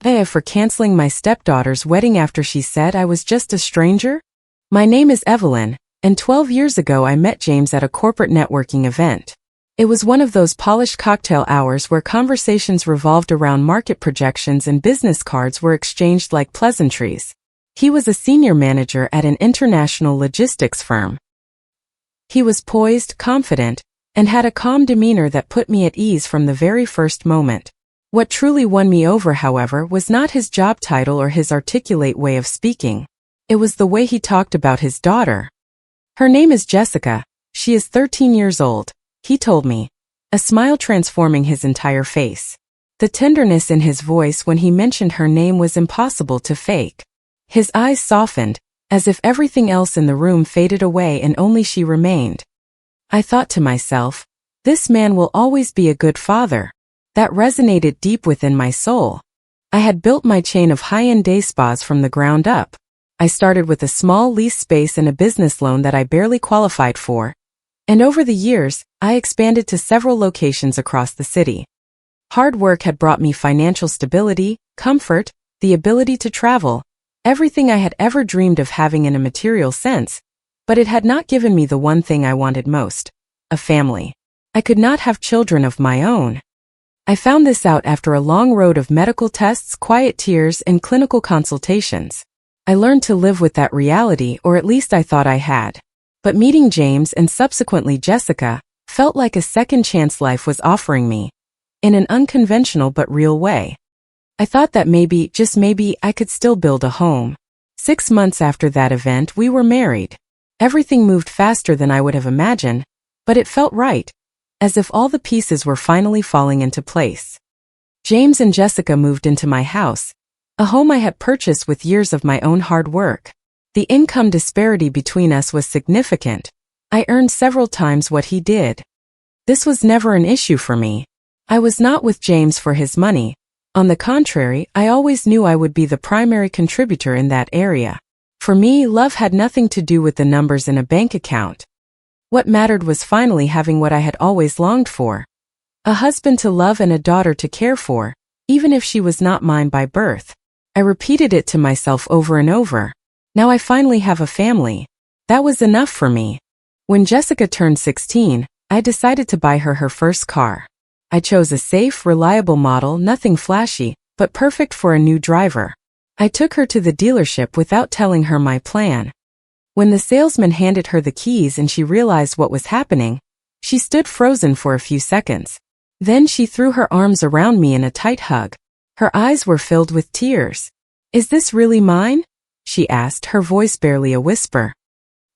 For canceling my stepdaughter's wedding after she said I was just a stranger? My name is Evelyn, and 12 years ago I met James at a corporate networking event. It was one of those polished cocktail hours where conversations revolved around market projections and business cards were exchanged like pleasantries. He was a senior manager at an international logistics firm. He was poised, confident, and had a calm demeanor that put me at ease from the very first moment. What truly won me over, however, was not his job title or his articulate way of speaking. It was the way he talked about his daughter. Her name is Jessica. She is 13 years old, he told me, a smile transforming his entire face. The tenderness in his voice when he mentioned her name was impossible to fake. His eyes softened, as if everything else in the room faded away and only she remained. I thought to myself, this man will always be a good father. That resonated deep within my soul. I had built my chain of high-end day spas from the ground up. I started with a small lease space and a business loan that I barely qualified for. And over the years, I expanded to several locations across the city. Hard work had brought me financial stability, comfort, the ability to travel, everything I had ever dreamed of having in a material sense, but it had not given me the one thing I wanted most, a family. I could not have children of my own. I found this out after a long road of medical tests, quiet tears, and clinical consultations. I learned to live with that reality, or at least I thought I had. But meeting James and subsequently Jessica felt like a second chance life was offering me, in an unconventional but real way. I thought that maybe, just maybe, I could still build a home. 6 months after that event, we were married. Everything moved faster than I would have imagined, but it felt right. As if all the pieces were finally falling into place. James and Jessica moved into my house, a home I had purchased with years of my own hard work. The income disparity between us was significant. I earned several times what he did. This was never an issue for me. I was not with James for his money. On the contrary, I always knew I would be the primary contributor in that area. For me, love had nothing to do with the numbers in a bank account. What mattered was finally having what I had always longed for. A husband to love and a daughter to care for, even if she was not mine by birth. I repeated it to myself over and over. Now I finally have a family. That was enough for me. When Jessica turned 16, I decided to buy her first car. I chose a safe, reliable model, nothing flashy, but perfect for a new driver. I took her to the dealership without telling her my plan. When the salesman handed her the keys and she realized what was happening, she stood frozen for a few seconds. Then she threw her arms around me in a tight hug. Her eyes were filled with tears. "Is this really mine?" she asked, her voice barely a whisper.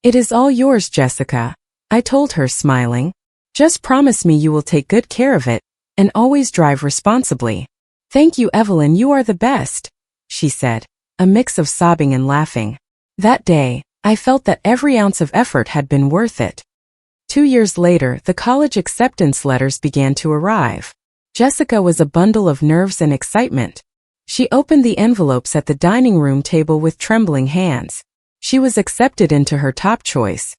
"It is all yours, Jessica," I told her, smiling. "Just promise me you will take good care of it, and always drive responsibly." "Thank you, Evelyn, you are the best," she said, a mix of sobbing and laughing. That day, I felt that every ounce of effort had been worth it. 2 years later, the college acceptance letters began to arrive. Jessica was a bundle of nerves and excitement. She opened the envelopes at the dining room table with trembling hands. She was accepted into her top choice.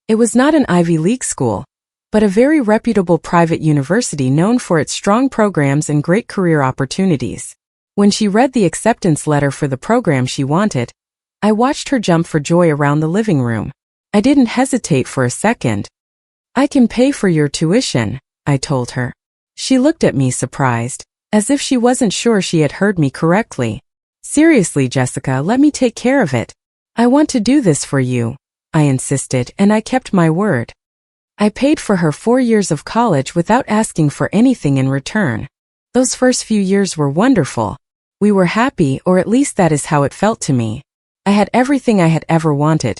It was not an Ivy League school, but a very reputable private university known for its strong programs and great career opportunities. When she read the acceptance letter for the program she wanted, I watched her jump for joy around the living room. I didn't hesitate for a second. "I can pay for your tuition," I told her. She looked at me surprised, as if she wasn't sure she had heard me correctly. "Seriously, Jessica, let me take care of it. I want to do this for you," I insisted, and I kept my word. I paid for her 4 years of college without asking for anything in return. Those first few years were wonderful. We were happy, or at least that is how it felt to me. I had everything I had ever wanted.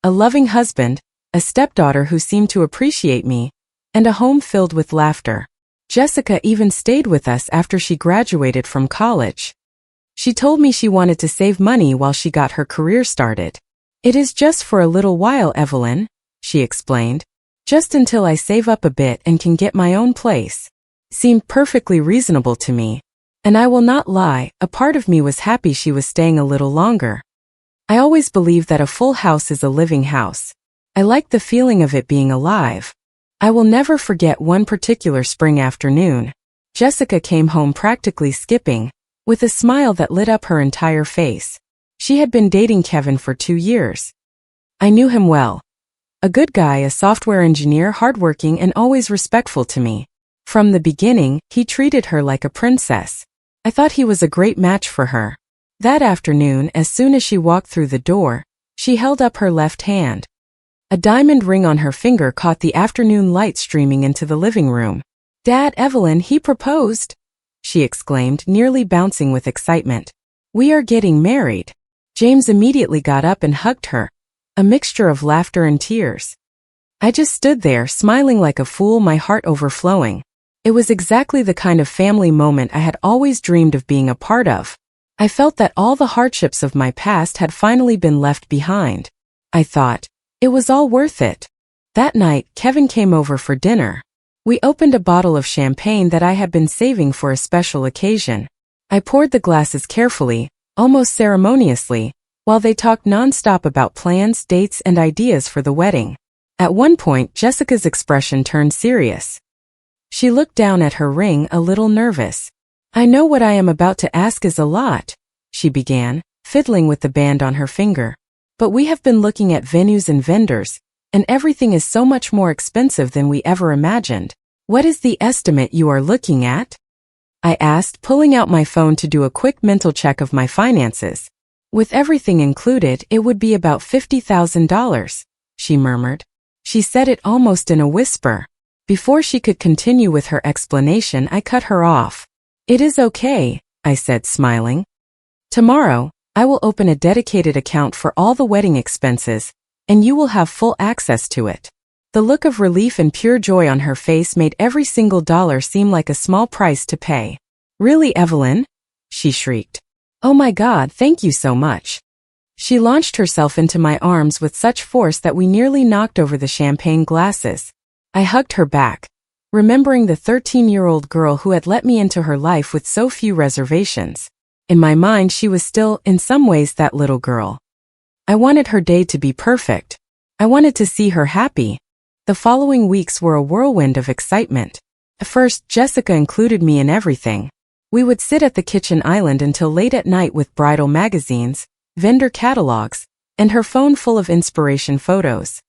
A loving husband, a stepdaughter who seemed to appreciate me, and a home filled with laughter. Jessica even stayed with us after she graduated from college. She told me she wanted to save money while she got her career started. "It is just for a little while, Evelyn," she explained. "Just until I save up a bit and can get my own place." Seemed perfectly reasonable to me. And I will not lie, a part of me was happy she was staying a little longer. I always believed that a full house is a living house. I liked the feeling of it being alive. I will never forget one particular spring afternoon. Jessica came home practically skipping, with a smile that lit up her entire face. She had been dating Kevin for 2 years. I knew him well. A good guy, a software engineer, hardworking and always respectful to me. From the beginning, he treated her like a princess. I thought he was a great match for her. That afternoon, as soon as she walked through the door, she held up her left hand. A diamond ring on her finger caught the afternoon light streaming into the living room. "Dad, Evelyn, he proposed," she exclaimed, nearly bouncing with excitement. "We are getting married." James immediately got up and hugged her, a mixture of laughter and tears. I just stood there, smiling like a fool, my heart overflowing. It was exactly the kind of family moment I had always dreamed of being a part of. I felt that all the hardships of my past had finally been left behind. I thought, it was all worth it. That night, Kevin came over for dinner. We opened a bottle of champagne that I had been saving for a special occasion. I poured the glasses carefully, almost ceremoniously, while they talked non-stop about plans, dates, and ideas for the wedding. At one point, Jessica's expression turned serious. She looked down at her ring, a little nervous. "I know what I am about to ask is a lot," she began, fiddling with the band on her finger. "But we have been looking at venues and vendors, and everything is so much more expensive than we ever imagined. What is the estimate you are looking at?" I asked, pulling out my phone to do a quick mental check of my finances. "With everything included, it would be about $50,000, she murmured. She said it almost in a whisper. Before she could continue with her explanation, I cut her off. "It is okay," I said, smiling. "Tomorrow, I will open a dedicated account for all the wedding expenses, and you will have full access to it." The look of relief and pure joy on her face made every single dollar seem like a small price to pay. "Really, Evelyn?" she shrieked. "Oh my God, thank you so much." She launched herself into my arms with such force that we nearly knocked over the champagne glasses. I hugged her back, remembering the 13-year-old girl who had let me into her life with so few reservations. In my mind, she was still, in some ways, that little girl. I wanted her day to be perfect. I wanted to see her happy. The following weeks were a whirlwind of excitement. At first, Jessica included me in everything. We would sit at the kitchen island until late at night with bridal magazines, vendor catalogs, and her phone full of inspiration photos.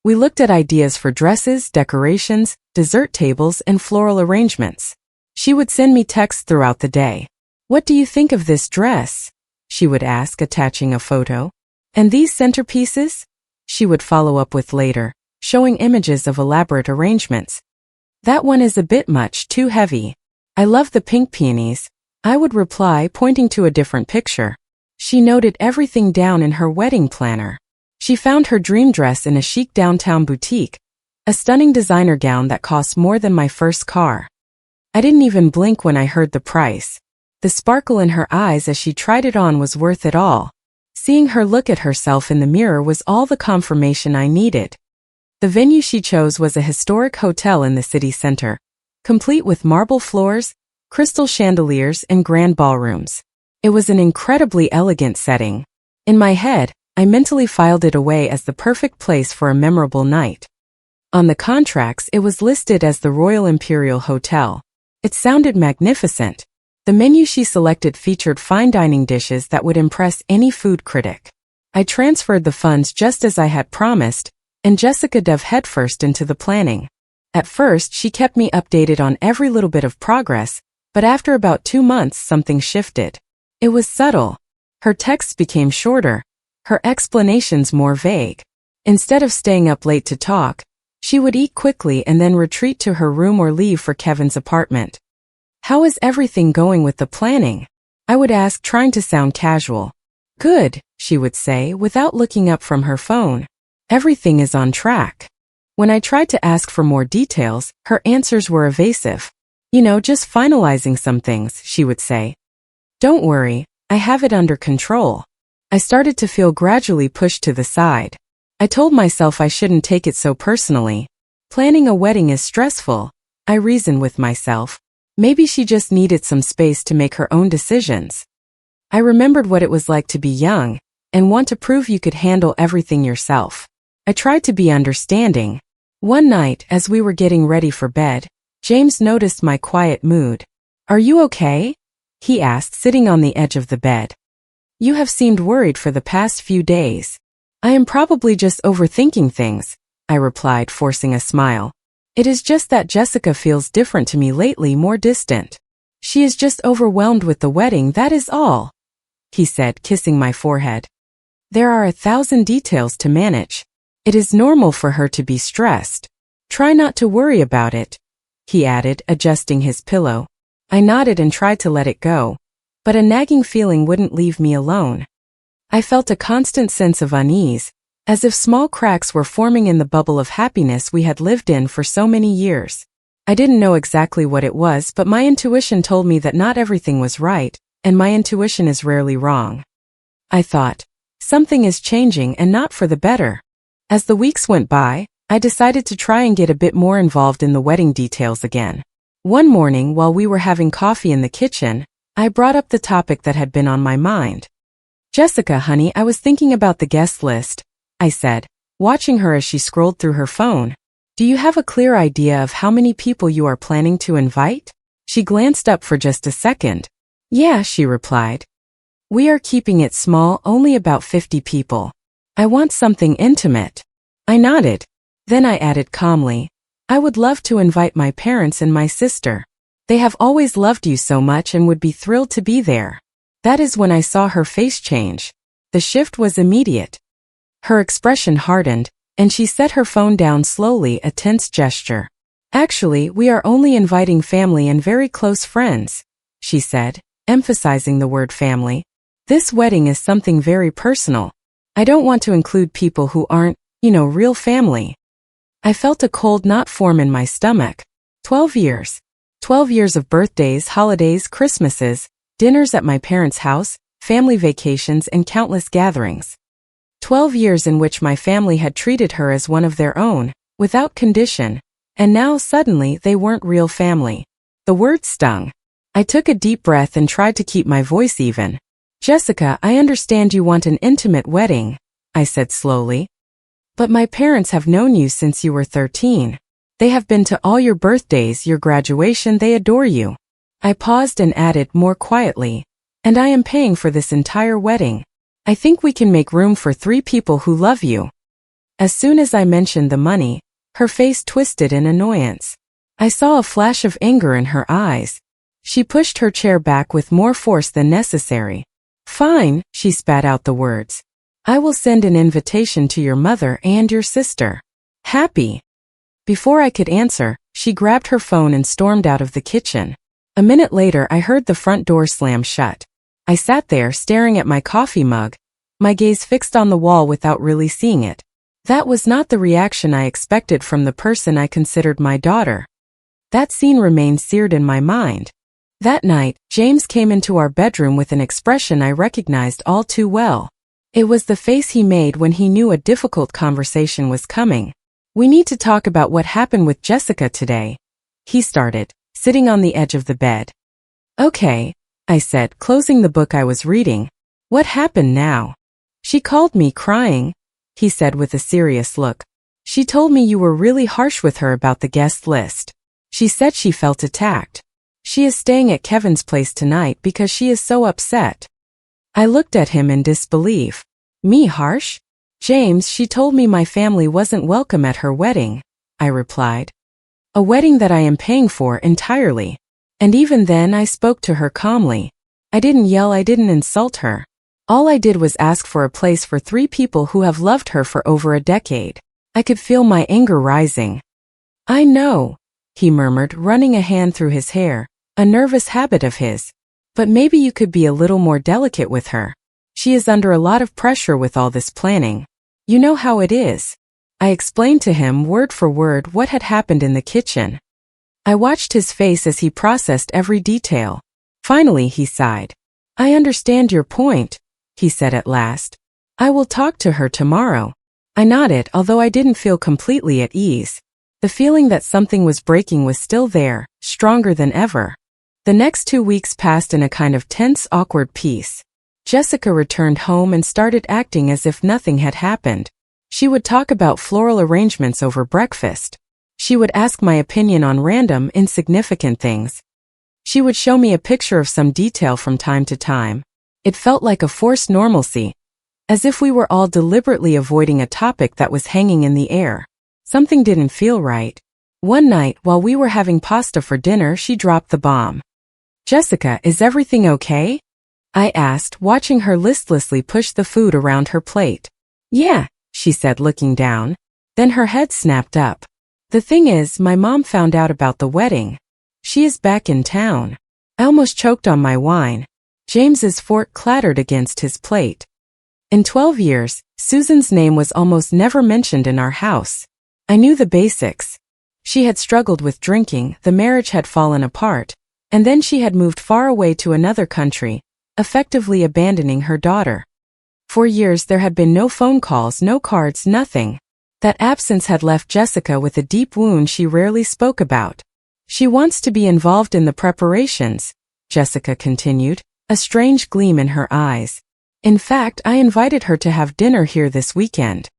We looked at ideas for dresses, decorations, dessert tables, and floral arrangements. She would send me texts throughout the day. "What do you think of this dress?" she would ask, attaching a photo. "And these centerpieces?" she would follow up with later, showing images of elaborate arrangements. "That one is a bit much, too heavy. I love the pink peonies," I would reply, pointing to a different picture. She noted everything down in her wedding planner. She found her dream dress in a chic downtown boutique, a stunning designer gown that cost more than my first car. I didn't even blink when I heard the price. The sparkle in her eyes as she tried it on was worth it all. Seeing her look at herself in the mirror was all the confirmation I needed. The venue she chose was a historic hotel in the city center, complete with marble floors, crystal chandeliers, and grand ballrooms. It was an incredibly elegant setting. In my head, I mentally filed it away as the perfect place for a memorable night. On the contracts, it was listed as the Royal Imperial Hotel. It sounded magnificent. The menu she selected featured fine dining dishes that would impress any food critic. I transferred the funds just as I had promised, and Jessica dove headfirst into the planning. At first, she kept me updated on every little bit of progress, but after about 2 months, something shifted. It was subtle. Her texts became shorter, her explanations more vague. Instead of staying up late to talk, she would eat quickly and then retreat to her room or leave for Kevin's apartment. "How is everything going with the planning?" I would ask, trying to sound casual. "Good," she would say, without looking up from her phone. "Everything is on track." When I tried to ask for more details, her answers were evasive. "Just finalizing some things," she would say. "Don't worry, I have it under control." I started to feel gradually pushed to the side. I told myself I shouldn't take it so personally. Planning a wedding is stressful, I reasoned with myself. Maybe she just needed some space to make her own decisions. I remembered what it was like to be young and want to prove you could handle everything yourself. I tried to be understanding. One night, as we were getting ready for bed, James noticed my quiet mood. "Are you okay?" he asked, sitting on the edge of the bed. You have seemed worried for the past few days. I am probably just overthinking things, I replied, forcing a smile. It is just that Jessica feels different to me lately, more distant. She is just overwhelmed with the wedding, that is all, he said, kissing my forehead. There are 1,000 details to manage. It is normal for her to be stressed. Try not to worry about it, he added, adjusting his pillow. I nodded and tried to let it go, but a nagging feeling wouldn't leave me alone. I felt a constant sense of unease, as if small cracks were forming in the bubble of happiness we had lived in for so many years. I didn't know exactly what it was, but my intuition told me that not everything was right, and my intuition is rarely wrong. I thought, something is changing and not for the better. As the weeks went by, I decided to try and get a bit more involved in the wedding details again. One morning, while we were having coffee in the kitchen, I brought up the topic that had been on my mind. Jessica, honey, I was thinking about the guest list, I said, watching her as she scrolled through her phone. Do you have a clear idea of how many people you are planning to invite? She glanced up for just a second. Yeah, she replied. We are keeping it small, only about 50 people. I want something intimate. I nodded. Then I added calmly, I would love to invite my parents and my sister. They have always loved you so much and would be thrilled to be there. That is when I saw her face change. The shift was immediate. Her expression hardened, and she set her phone down slowly, a tense gesture. Actually, we are only inviting family and very close friends, she said, emphasizing the word family. This wedding is something very personal. I don't want to include people who aren't, real family. I felt a cold knot form in my stomach. 12 years. 12 years of birthdays, holidays, Christmases, dinners at my parents' house, family vacations, and countless gatherings. 12 years in which my family had treated her as one of their own, without condition, and now suddenly they weren't real family. The word stung. I took a deep breath and tried to keep my voice even. Jessica, I understand you want an intimate wedding, I said slowly. But my parents have known you since you were 13. They have been to all your birthdays, your graduation, they adore you. I paused and added more quietly, and I am paying for this entire wedding. I think we can make room for 3 people who love you. As soon as I mentioned the money, her face twisted in annoyance. I saw a flash of anger in her eyes. She pushed her chair back with more force than necessary. Fine, she spat out the words. I will send an invitation to your mother and your sister. Happy. Before I could answer, she grabbed her phone and stormed out of the kitchen. A minute later, I heard the front door slam shut. I sat there staring at my coffee mug, my gaze fixed on the wall without really seeing it. That was not the reaction I expected from the person I considered my daughter. That scene remained seared in my mind. That night, James came into our bedroom with an expression I recognized all too well. It was the face he made when he knew a difficult conversation was coming. We need to talk about what happened with Jessica today, he started, sitting on the edge of the bed. Okay, I said, closing the book I was reading. What happened now? She called me crying, he said with a serious look. She told me you were really harsh with her about the guest list. She said she felt attacked. She is staying at Kevin's place tonight because she is so upset. I looked at him in disbelief. Me harsh? James, she told me my family wasn't welcome at her wedding, I replied. A wedding that I am paying for entirely. And even then I spoke to her calmly. I didn't yell, I didn't insult her. All I did was ask for a place for 3 people who have loved her for over a decade. I could feel my anger rising. I know, he murmured, running a hand through his hair, a nervous habit of his. But maybe you could be a little more delicate with her. She is under a lot of pressure with all this planning. You know how it is. I explained to him word for word what had happened in the kitchen. I watched his face as he processed every detail. Finally, he sighed. I understand your point, he said at last. I will talk to her tomorrow. I nodded, although I didn't feel completely at ease. The feeling that something was breaking was still there, stronger than ever. The next 2 weeks passed in a kind of tense, awkward peace. Jessica returned home and started acting as if nothing had happened. She would talk about floral arrangements over breakfast. She would ask my opinion on random, insignificant things. She would show me a picture of some detail from time to time. It felt like a forced normalcy, as if we were all deliberately avoiding a topic that was hanging in the air. Something didn't feel right. One night, while we were having pasta for dinner, she dropped the bomb. "Jessica, is everything okay?" I asked, watching her listlessly push the food around her plate. "Yeah," she said, looking down. Then her head snapped up. "The thing is, my mom found out about the wedding. She is back in town." I almost choked on my wine. James's fork clattered against his plate. In 12 years, Susan's name was almost never mentioned in our house. I knew the basics. She had struggled with drinking, the marriage had fallen apart, and then she had moved far away to another country, effectively abandoning her daughter. For years there had been no phone calls, no cards, nothing. That absence had left Jessica with a deep wound she rarely spoke about. "She wants to be involved in the preparations," Jessica continued, a strange gleam in her eyes. "In fact, I invited her to have dinner here this weekend."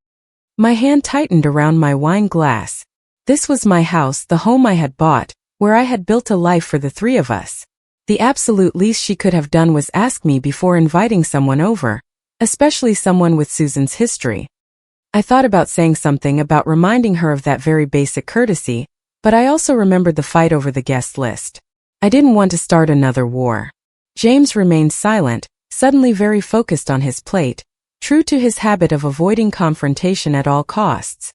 My hand tightened around my wine glass. This was my house, the home I had bought, where I had built a life for the three of us. The absolute least she could have done was ask me before inviting someone over, especially someone with Susan's history. I thought about saying something about reminding her of that very basic courtesy, but I also remembered the fight over the guest list. I didn't want to start another war. James remained silent, suddenly very focused on his plate, true to his habit of avoiding confrontation at all costs.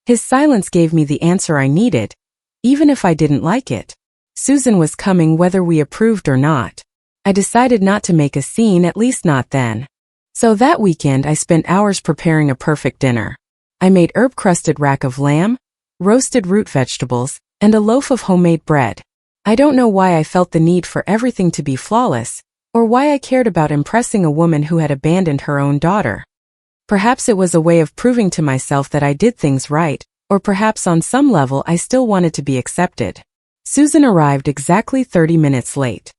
His silence gave me the answer I needed, even if I didn't like it. Susan was coming whether we approved or not. I decided not to make a scene, at least not then. So that weekend I spent hours preparing a perfect dinner. I made herb-crusted rack of lamb, roasted root vegetables, and a loaf of homemade bread. I don't know why I felt the need for everything to be flawless, or why I cared about impressing a woman who had abandoned her own daughter. Perhaps it was a way of proving to myself that I did things right, or perhaps on some level I still wanted to be accepted. Susan arrived exactly 30 minutes late.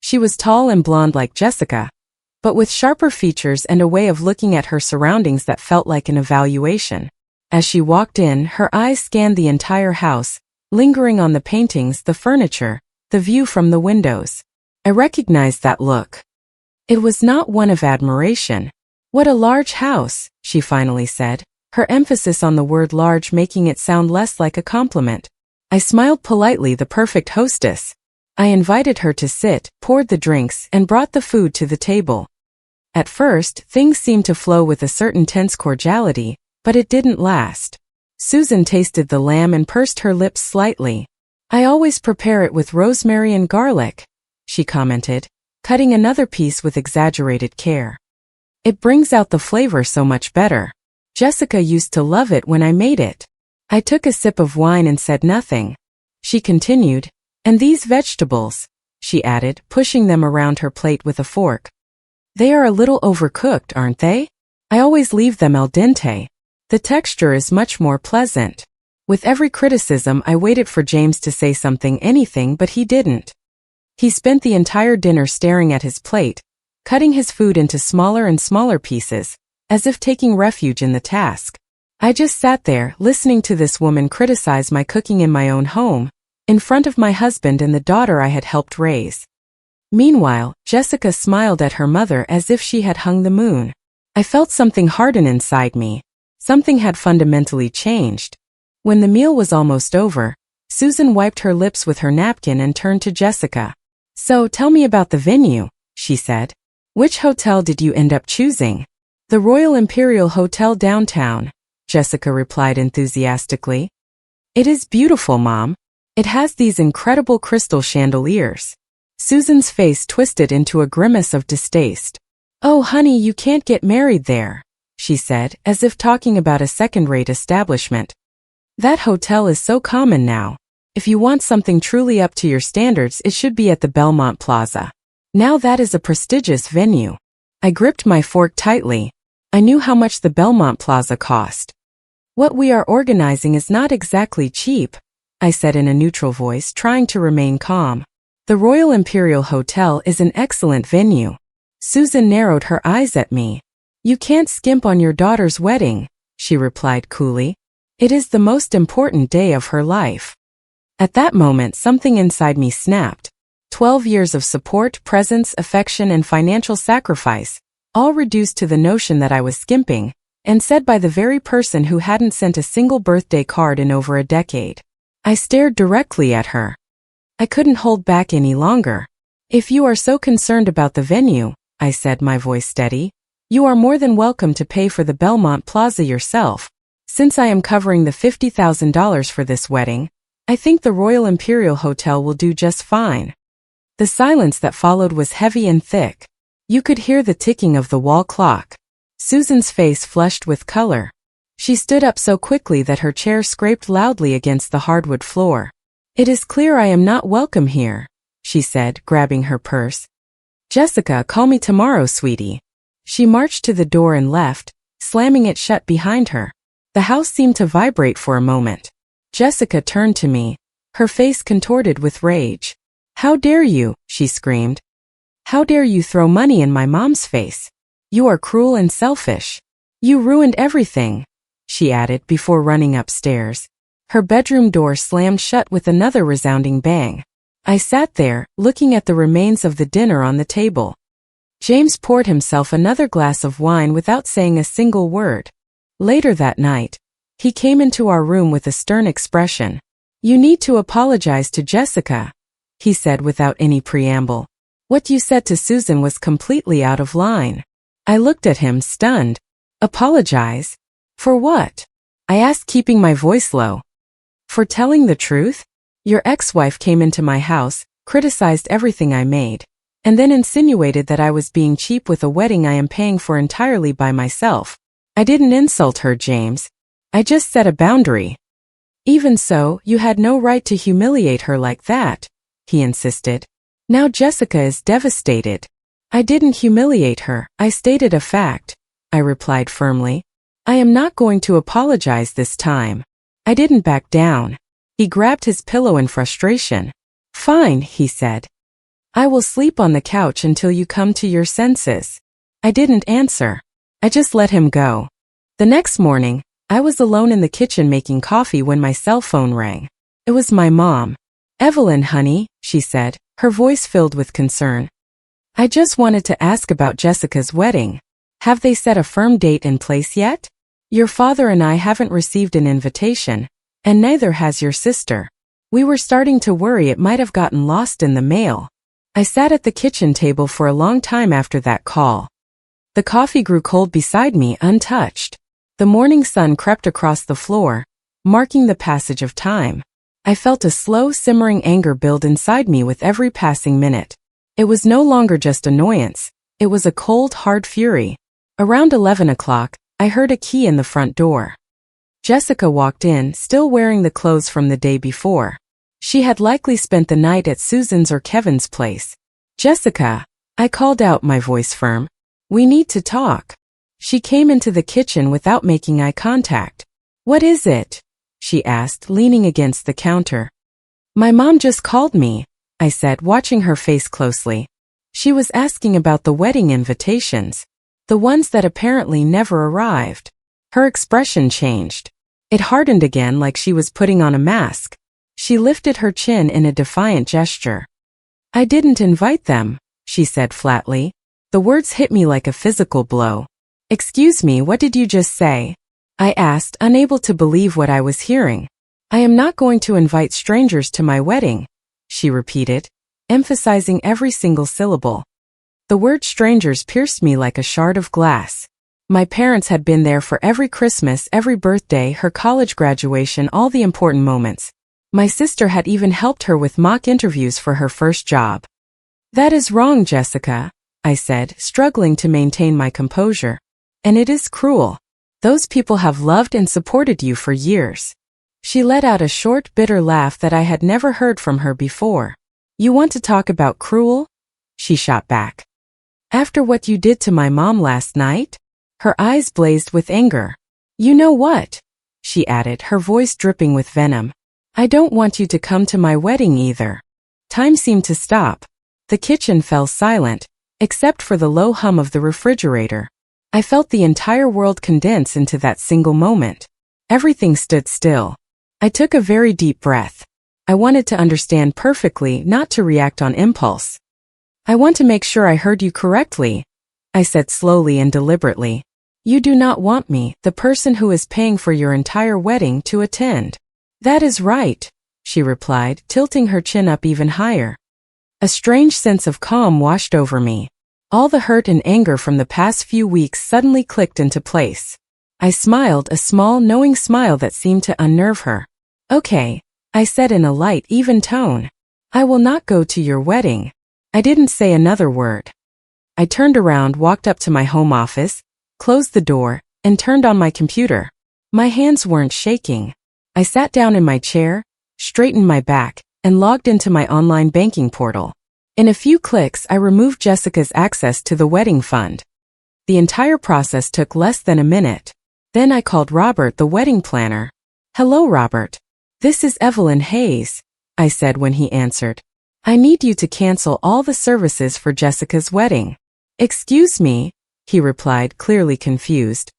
She was tall and blonde like Jessica, but with sharper features and a way of looking at her surroundings that felt like an evaluation. As she walked in, her eyes scanned the entire house, lingering on the paintings, the furniture, the view from the windows. I recognized that look. It was not one of admiration. "What a large house," she finally said, her emphasis on the word large making it sound less like a compliment. I smiled politely, the perfect hostess. I invited her to sit, poured the drinks, and brought the food to the table. At first, things seemed to flow with a certain tense cordiality, but it didn't last. Susan tasted the lamb and pursed her lips slightly. "I always prepare it with rosemary and garlic," she commented, cutting another piece with exaggerated care. "It brings out the flavor so much better. Jessica used to love it when I made it." I took a sip of wine and said nothing. She continued, "And these vegetables," she added, pushing them around her plate with a fork. "They are a little overcooked, aren't they? I always leave them al dente. The texture is much more pleasant." With every criticism, I waited for James to say something, anything, but he didn't. He spent the entire dinner staring at his plate, cutting his food into smaller and smaller pieces, as if taking refuge in the task. I just sat there, listening to this woman criticize my cooking in my own home, in front of my husband and the daughter I had helped raise. Meanwhile, Jessica smiled at her mother as if she had hung the moon. I felt something harden inside me. Something had fundamentally changed. When the meal was almost over, Susan wiped her lips with her napkin and turned to Jessica. "So, tell me about the venue," she said. "Which hotel did you end up choosing?" "The Royal Imperial Hotel downtown," Jessica replied enthusiastically. "It is beautiful, Mom. It has these incredible crystal chandeliers." Susan's face twisted into a grimace of distaste. "Oh, honey, you can't get married there," she said, as if talking about a second-rate establishment. "That hotel is so common now. If you want something truly up to your standards, it should be at the Belmont Plaza. Now that is a prestigious venue." I gripped my fork tightly. I knew how much the Belmont Plaza cost. "What we are organizing is not exactly cheap," I said in a neutral voice, trying to remain calm. "The Royal Imperial Hotel is an excellent venue." Susan narrowed her eyes at me. "You can't skimp on your daughter's wedding," she replied coolly. "It is the most important day of her life." At that moment, something inside me snapped. 12 years of support, presence, affection, and financial sacrifice, all reduced to the notion that I was skimping, and said by the very person who hadn't sent a single birthday card in over a decade. I stared directly at her. I couldn't hold back any longer. "If you are so concerned about the venue," I said, my voice steady, "you are more than welcome to pay for the Belmont Plaza yourself. Since I am covering the $50,000 for this wedding, I think the Royal Imperial Hotel will do just fine." The silence that followed was heavy and thick. You could hear the ticking of the wall clock. Susan's face flushed with color. She stood up so quickly that her chair scraped loudly against the hardwood floor. "It is clear I am not welcome here," she said, grabbing her purse. "Jessica, call me tomorrow, sweetie." She marched to the door and left, slamming it shut behind her. The house seemed to vibrate for a moment. Jessica turned to me, her face contorted with rage. "How dare you?" she screamed. "How dare you throw money in my mom's face? You are cruel and selfish. You ruined everything," she added before running upstairs. Her bedroom door slammed shut with another resounding bang. I sat there, looking at the remains of the dinner on the table. James poured himself another glass of wine without saying a single word. Later that night, he came into our room with a stern expression. "You need to apologize to Jessica," he said without any preamble. "What you said to Susan was completely out of line." I looked at him, stunned. "Apologize? For what?" I asked, keeping my voice low. "For telling the truth? Your ex-wife came into my house, criticized everything I made, and then insinuated that I was being cheap with a wedding I am paying for entirely by myself. I didn't insult her, James. I just set a boundary." "Even so, you had no right to humiliate her like that," he insisted. "Now Jessica is devastated." "I didn't humiliate her, I stated a fact," I replied firmly. "I am not going to apologize this time." I didn't back down. He grabbed his pillow in frustration. "Fine," he said. "I will sleep on the couch until you come to your senses." I didn't answer. I just let him go. The next morning, I was alone in the kitchen making coffee when my cell phone rang. It was my mom. "Evelyn, honey," she said, her voice filled with concern. "I just wanted to ask about Jessica's wedding. Have they set a firm date in place yet? Your father and I haven't received an invitation, and neither has your sister. We were starting to worry it might have gotten lost in the mail." I sat at the kitchen table for a long time after that call. The coffee grew cold beside me, untouched. The morning sun crept across the floor, marking the passage of time. I felt a slow, simmering anger build inside me with every passing minute. It was no longer just annoyance. It was a cold, hard fury. Around 11 o'clock, I heard a key in the front door. Jessica walked in, still wearing the clothes from the day before. She had likely spent the night at Susan's or Kevin's place. "Jessica," I called out, my voice firm. "We need to talk." She came into the kitchen without making eye contact. "What is it?" she asked, leaning against the counter. "My mom just called me," I said, watching her face closely. "She was asking about the wedding invitations. The ones that apparently never arrived." Her expression changed. It hardened again like she was putting on a mask. She lifted her chin in a defiant gesture. "I didn't invite them," she said flatly. The words hit me like a physical blow. "Excuse me, what did you just say?" I asked, unable to believe what I was hearing. "I am not going to invite strangers to my wedding," she repeated, emphasizing every single syllable. The word strangers pierced me like a shard of glass. My parents had been there for every Christmas, every birthday, her college graduation, all the important moments. My sister had even helped her with mock interviews for her first job. "That is wrong, Jessica," I said, struggling to maintain my composure. "And it is cruel. Those people have loved and supported you for years." She let out a short, bitter laugh that I had never heard from her before. "You want to talk about cruel?" she shot back. "After what you did to my mom last night?" Her eyes blazed with anger. "You know what?" she added, her voice dripping with venom. "I don't want you to come to my wedding either." Time seemed to stop. The kitchen fell silent, except for the low hum of the refrigerator. I felt the entire world condense into that single moment. Everything stood still. I took a very deep breath. I wanted to understand perfectly, not to react on impulse. I want to make sure I heard you correctly, I said slowly and deliberately. You do not want me, the person who is paying for your entire wedding, to attend. That is right, she replied, tilting her chin up even higher. A strange sense of calm washed over me. All the hurt and anger from the past few weeks suddenly clicked into place. I smiled, a small, knowing smile that seemed to unnerve her. Okay, I said in a light, even tone. I will not go to your wedding. I didn't say another word. I turned around, walked up to my home office, closed the door, and turned on my computer. My hands weren't shaking. I sat down in my chair, straightened my back, and logged into my online banking portal. In a few clicks, I removed Jessica's access to the wedding fund. The entire process took less than a minute. Then I called Robert, the wedding planner. Hello, Robert. This is Evelyn Hayes, I said when he answered. I need you to cancel all the services for Jessica's wedding. Excuse me, he replied, clearly confused.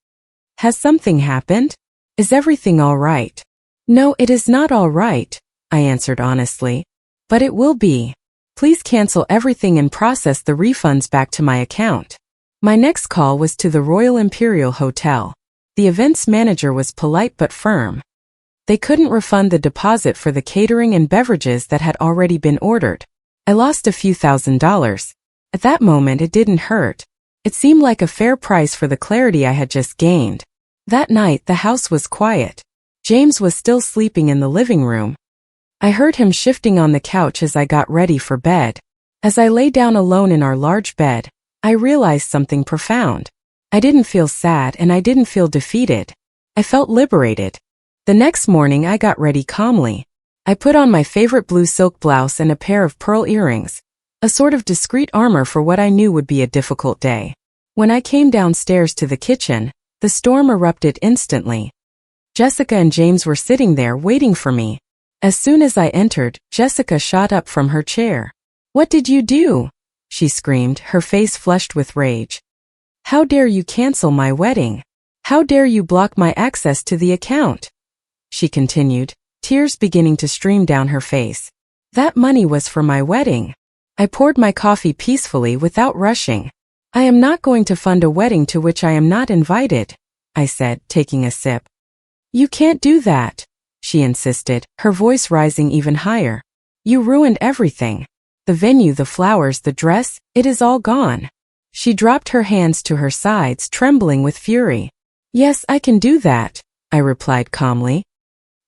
Has something happened? Is everything all right? No, it is not all right, I answered honestly. But it will be. Please cancel everything and process the refunds back to my account. My next call was to the Royal Imperial Hotel. The events manager was polite but firm. They couldn't refund the deposit for the catering and beverages that had already been ordered. I lost a few $1,000s. At that moment it didn't hurt. It seemed like a fair price for the clarity I had just gained. That night the house was quiet. James was still sleeping in the living room. I heard him shifting on the couch as I got ready for bed. As I lay down alone in our large bed, I realized something profound. I didn't feel sad and I didn't feel defeated. I felt liberated. The next morning I got ready calmly. I put on my favorite blue silk blouse and a pair of pearl earrings, a sort of discreet armor for what I knew would be a difficult day. When I came downstairs to the kitchen, the storm erupted instantly. Jessica and James were sitting there waiting for me. As soon as I entered, Jessica shot up from her chair. What did you do? She screamed, her face flushed with rage. How dare you cancel my wedding? How dare you block my access to the account? She continued, tears beginning to stream down her face. That money was for my wedding. I poured my coffee peacefully without rushing. I am not going to fund a wedding to which I am not invited, I said, taking a sip. You can't do that, she insisted, her voice rising even higher. You ruined everything. The venue, the flowers, the dress, it is all gone. She dropped her hands to her sides, trembling with fury. Yes, I can do that, I replied calmly.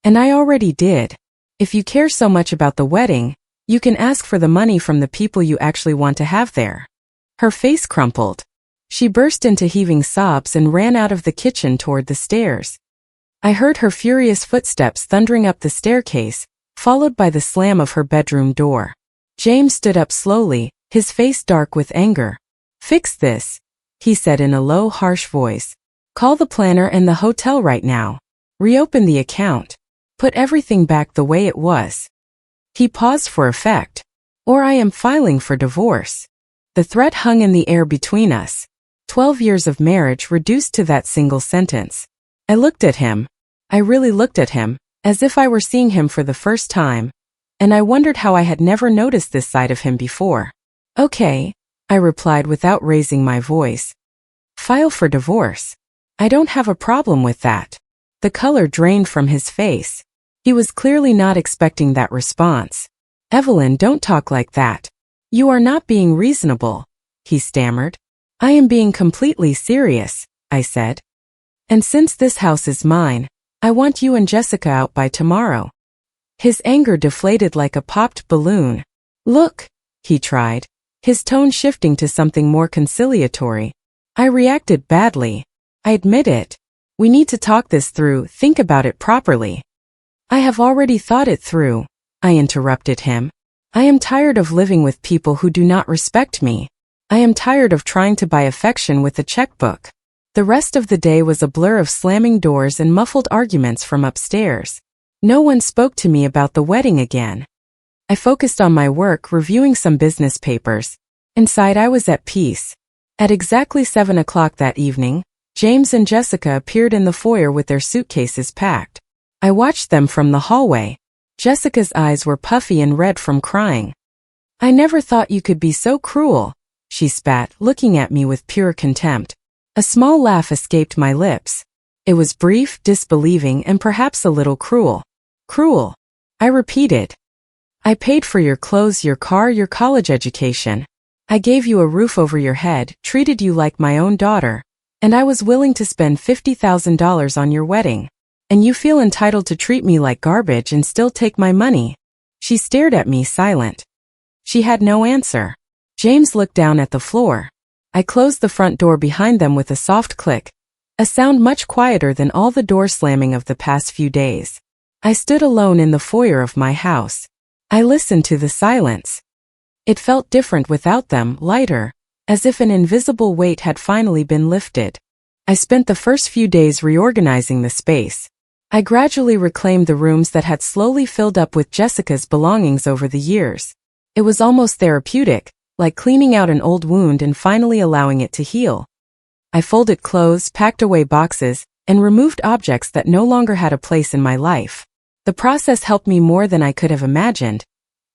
And I already did. If you care so much about the wedding, you can ask for the money from the people you actually want to have there. Her face crumpled. She burst into heaving sobs and ran out of the kitchen toward the stairs. I heard her furious footsteps thundering up the staircase, followed by the slam of her bedroom door. James stood up slowly, his face dark with anger. Fix this, he said in a low, harsh voice. Call the planner and the hotel right now. Reopen the account. Put everything back the way it was. He paused for effect. Or I am filing for divorce. The threat hung in the air between us. 12 years of marriage reduced to that single sentence. I looked at him. I really looked at him, as if I were seeing him for the first time, and I wondered how I had never noticed this side of him before. Okay, I replied without raising my voice. File for divorce. I don't have a problem with that. The color drained from his face. He was clearly not expecting that response. Evelyn, don't talk like that. You are not being reasonable, he stammered. I am being completely serious, I said. And since this house is mine, I want you and Jessica out by tomorrow. His anger deflated like a popped balloon. Look, he tried, his tone shifting to something more conciliatory. I reacted badly. I admit it. We need to talk this through, think about it properly. I have already thought it through, I interrupted him. I am tired of living with people who do not respect me. I am tired of trying to buy affection with a checkbook. The rest of the day was a blur of slamming doors and muffled arguments from upstairs. No one spoke to me about the wedding again. I focused on my work, reviewing some business papers. Inside I was at peace. At exactly 7 o'clock that evening, James and Jessica appeared in the foyer with their suitcases packed. I watched them from the hallway. Jessica's eyes were puffy and red from crying. "I never thought you could be so cruel," she spat, looking at me with pure contempt. A small laugh escaped my lips. It was brief, disbelieving, and perhaps a little cruel. "Cruel," I repeated. "I paid for your clothes, your car, your college education. I gave you a roof over your head, treated you like my own daughter, and I was willing to spend $50,000 on your wedding. And you feel entitled to treat me like garbage and still take my money?" She stared at me, silent. She had no answer. James looked down at the floor. I closed the front door behind them with a soft click, a sound much quieter than all the door slamming of the past few days. I stood alone in the foyer of my house. I listened to the silence. It felt different without them, lighter, as if an invisible weight had finally been lifted. I spent the first few days reorganizing the space. I gradually reclaimed the rooms that had slowly filled up with Jessica's belongings over the years. It was almost therapeutic, like cleaning out an old wound and finally allowing it to heal. I folded clothes, packed away boxes, and removed objects that no longer had a place in my life. The process helped me more than I could have imagined.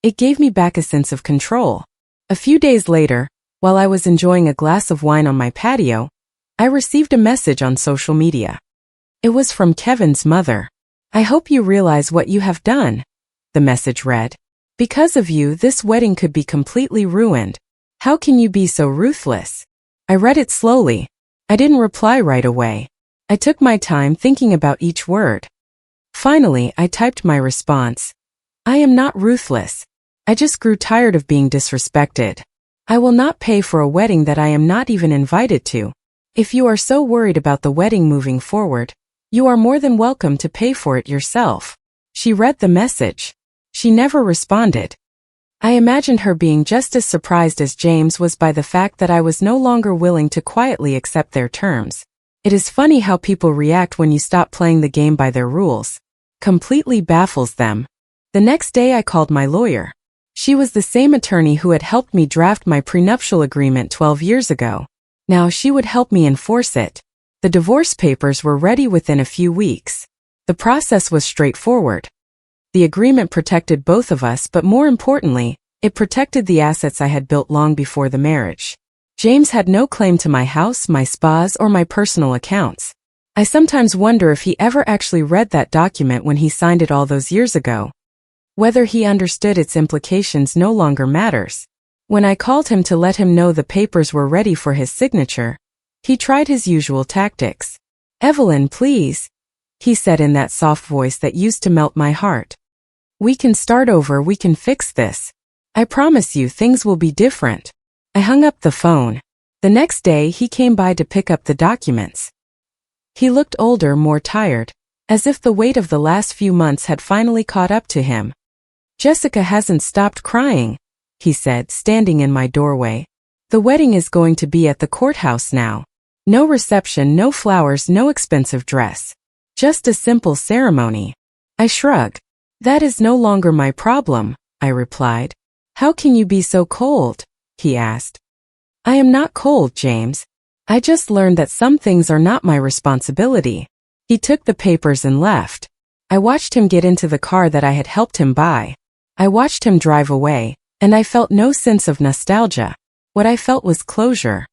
It gave me back a sense of control. A few days later, while I was enjoying a glass of wine on my patio, I received a message on social media. It was from Kevin's mother. "I hope you realize what you have done," the message read. "Because of you, this wedding could be completely ruined. How can you be so ruthless?" I read it slowly. I didn't reply right away. I took my time thinking about each word. Finally, I typed my response. "I am not ruthless. I just grew tired of being disrespected. I will not pay for a wedding that I am not even invited to. If you are so worried about the wedding moving forward, you are more than welcome to pay for it yourself." She read the message. She never responded. I imagined her being just as surprised as James was by the fact that I was no longer willing to quietly accept their terms. It is funny how people react when you stop playing the game by their rules. Completely baffles them. The next day I called my lawyer. She was the same attorney who had helped me draft my prenuptial agreement 12 years ago. Now she would help me enforce it. The divorce papers were ready within a few weeks. The process was straightforward. The agreement protected both of us, but more importantly, it protected the assets I had built long before the marriage. James had no claim to my house, my spas, or my personal accounts. I sometimes wonder if he ever actually read that document when he signed it all those years ago. Whether he understood its implications no longer matters. When I called him to let him know the papers were ready for his signature, he tried his usual tactics. "Evelyn, please," he said in that soft voice that used to melt my heart. "We can start over, we can fix this. I promise you things will be different." I hung up the phone. The next day he came by to pick up the documents. He looked older, more tired, as if the weight of the last few months had finally caught up to him. "Jessica hasn't stopped crying," he said, standing in my doorway. "The wedding is going to be at the courthouse now. No reception, no flowers, no expensive dress. Just a simple ceremony." I shrugged. "That is no longer my problem," I replied. "How can you be so cold?" he asked. "I am not cold, James. I just learned that some things are not my responsibility." He took the papers and left. I watched him get into the car that I had helped him buy. I watched him drive away, and I felt no sense of nostalgia. What I felt was closure.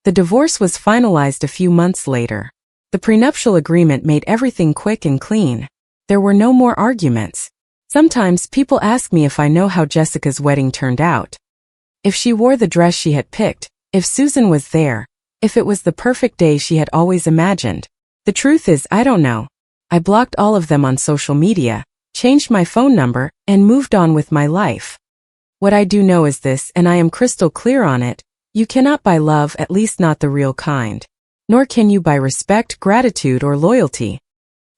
The divorce was finalized a few months later. The prenuptial agreement made everything quick and clean. There were no more arguments. Sometimes people ask me if I know how Jessica's wedding turned out. If she wore the dress she had picked, if Susan was there, if it was the perfect day she had always imagined. The truth is, I don't know. I blocked all of them on social media, changed my phone number, and moved on with my life. What I do know is this, and I am crystal clear on it: you cannot buy love, at least not the real kind. Nor can you buy respect, gratitude, or loyalty.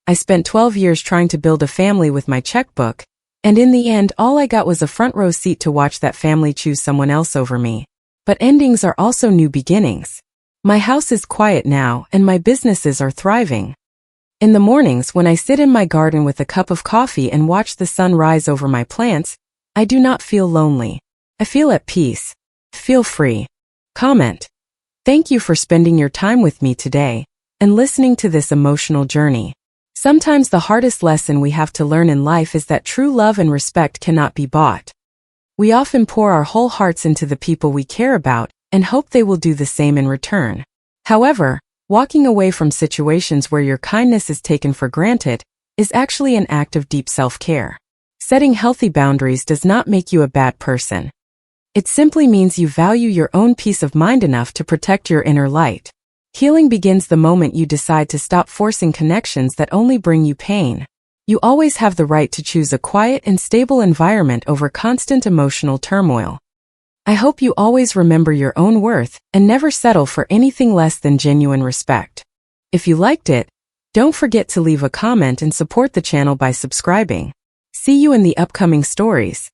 I spent 12 years trying to build a family with my checkbook, and in the end all I got was a front row seat to watch that family choose someone else over me. But endings are also new beginnings. My house is quiet now, and my businesses are thriving. In the mornings when I sit in my garden with a cup of coffee and watch the sun rise over my plants, I do not feel lonely. I feel at peace. Feel free. Comment. Thank you for spending your time with me today and listening to this emotional journey. Sometimes the hardest lesson we have to learn in life is that true love and respect cannot be bought. We often pour our whole hearts into the people we care about and hope they will do the same in return. However, walking away from situations where your kindness is taken for granted is actually an act of deep self-care. Setting healthy boundaries does not make you a bad person. It simply means you value your own peace of mind enough to protect your inner light. Healing begins the moment you decide to stop forcing connections that only bring you pain. You always have the right to choose a quiet and stable environment over constant emotional turmoil. I hope you always remember your own worth and never settle for anything less than genuine respect. If you liked it, don't forget to leave a comment and support the channel by subscribing. See you in the upcoming stories.